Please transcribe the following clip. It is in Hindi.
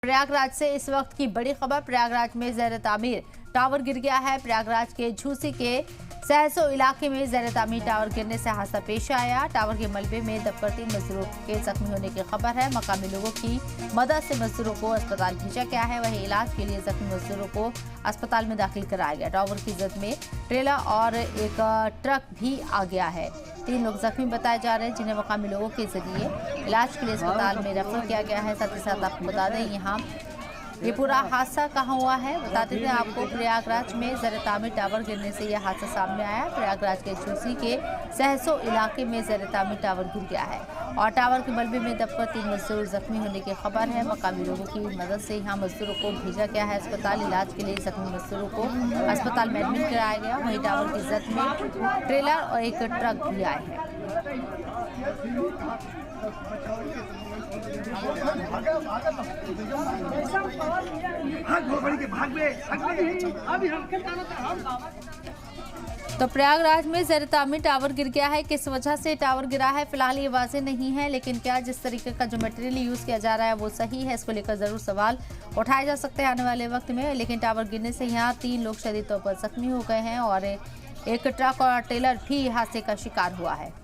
प्रयागराज से इस वक्त की बड़ी खबर। प्रयागराज में ज़ेर तामीर टावर गिर गया है। प्रयागराज के झूसी के सहसो इलाके में ज़ेर तामीर टावर गिरने से हादसा पेश आया। टावर के मलबे में दबकर 3 मजदूरों के जख्मी होने की खबर है। मकामी लोगों की मदद से मजदूरों को अस्पताल भेजा गया है। वहीं इलाज के लिए जख्मी मजदूरों को अस्पताल में दाखिल कराया गया। टावर की जद में ट्रेलर और एक ट्रक भी आ गया है। 3 लोग जख्मी बताए जा रहे हैं, जिन्हें मकामी लोगों के जरिए इलाज के लिए अस्पताल में रेफर किया गया है। साथ ही साथ आपको बता दें यहाँ ये पूरा हादसा कहाँ हुआ है, बताते थे आपको। प्रयागराज में ज़ेर तामीर टावर गिरने से यह हादसा सामने आया। प्रयागराज के झूसी के सहसो इलाके में ज़ेर तामीर टावर गिर गया है और टावर के मलबे में दबकर 3 मजदूर जख्मी होने की खबर है। मकामी लोगों की मदद से यहाँ मजदूरों को भेजा गया है अस्पताल। इलाज के लिए जख्मी मजदूरों को अस्पताल में एडमिट कराया गया। वहीं टावर की जद में ट्रेलर और एक ट्रक भी आए हैं। तो प्रयागराज में ज़ेर तामीर टावर गिर गया है। किस वजह से टावर गिरा है फिलहाल ये वाज़ेह नहीं है, लेकिन क्या जिस तरीके का जो मटेरियल यूज़ किया जा रहा है वो सही है, इसको लेकर ज़रूर सवाल उठाए जा सकते हैं आने वाले वक्त में। लेकिन टावर गिरने से यहाँ 3 लोग शदीद तौर पर जख्मी हो गए हैं और एक ट्रक और ट्रेलर भी हादसे का शिकार हुआ है।